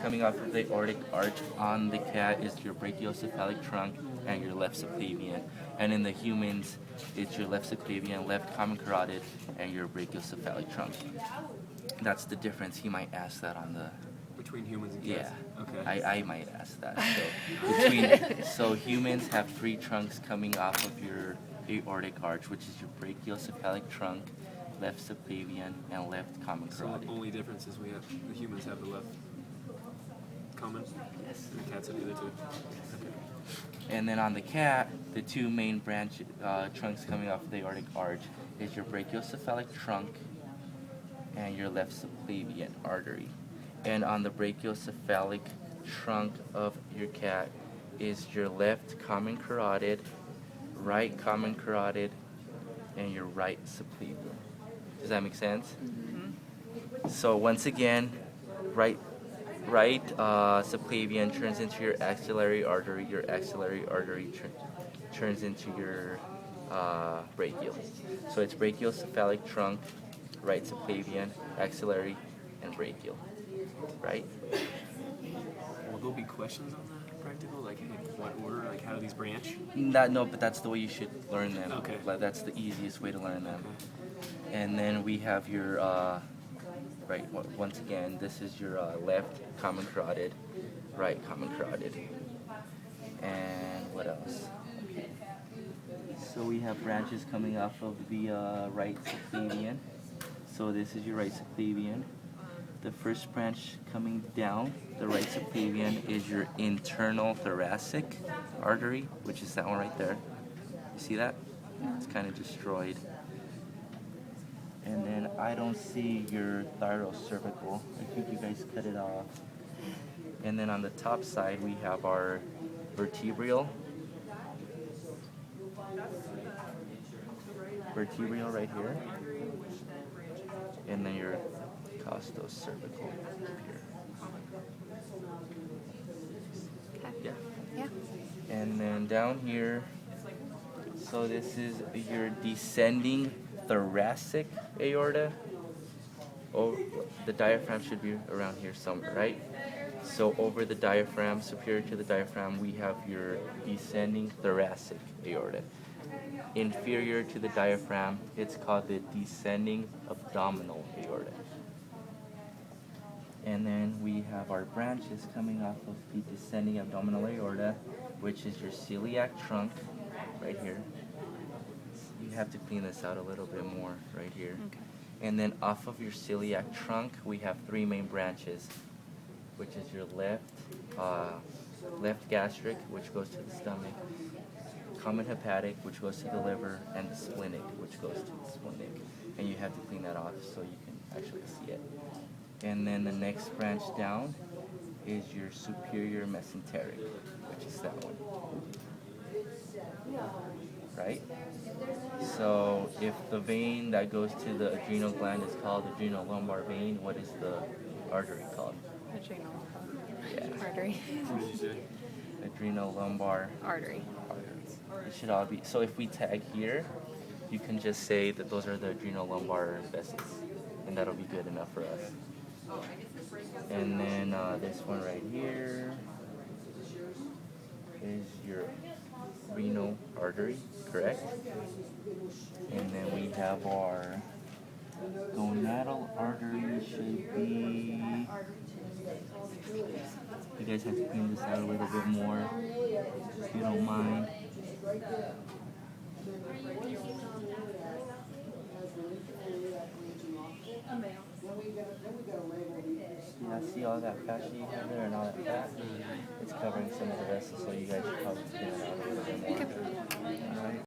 coming off of the aortic arch on the cat is your brachiocephalic trunk and your left subclavian. And in the humans, it's your left subclavian, left common carotid, and your brachiocephalic trunk. That's the difference. He might ask that on the... Between humans and cats? Yeah. Okay. I might ask that. So humans have three trunks coming off of your aortic arch, which is your brachiocephalic trunk, left subclavian, and left common So carotid. the only difference is the humans have the left common, Yes. and the cats have the other two. Okay. And then on the cat, the two main trunks coming off the aortic arch is your brachiocephalic trunk and your left subclavian artery. And on the brachiocephalic trunk of your cat is your left common carotid, right common carotid, and your right subclavian. Does that make sense? Mm-hmm. So once again, right subclavian turns into your axillary artery turns into your brachial. So it's brachiocephalic trunk, right subclavian, axillary, and brachial, right? Will there be questions on that practical? Like what order? Like how do these branch? No, but that's the way you should learn them. Okay. That's the easiest way to learn them. And then we have your once again, this is your left common carotid, right common carotid. And what else? So we have branches coming off of the right subclavian. So this is your right subclavian. The first branch coming down the right subclavian is your internal thoracic artery, which is that one right there. You see that? It's kind of destroyed. And then I don't see your thyrocervical. I think you guys cut it off. And then on the top side, we have our vertebral right here. And then your costocervical here. Yeah. Yeah. And then down here, so this is your descending thoracic aorta. Oh, the diaphragm should be around here somewhere, right? So over the diaphragm, superior to the diaphragm, we have your descending thoracic aorta. Inferior to the diaphragm, it's called the descending abdominal aorta. And then we have our branches coming off of the descending abdominal aorta, which is your celiac trunk, right here. You have to clean this out a little bit more right here. Okay. And then off of your celiac trunk, we have three main branches, which is your left gastric, which goes to the stomach, common hepatic, which goes to the liver, and the splenic, which goes to the splenic. And you have to clean that off so you can actually see it. And then the next branch down is your superior mesenteric, which is that one. Right? So if the vein that goes to the adrenal gland is called adrenal lumbar vein, what is the artery called? Adrenal Yeah. artery. What did you say? Adrenal lumbar Artery. artery. It should all be, so if we tag here, you can just say that those are the adrenal lumbar vessels, and that'll be good enough for us. And then this one right here is your renal artery, correct? And then we have our gonadal artery should be... You guys have to clean this out a little bit more, if you don't mind. Yeah, see all that fascia you have there and all that fat? It's covering some of the vessels, so you guys should probably clean it out a little bit more. Alright.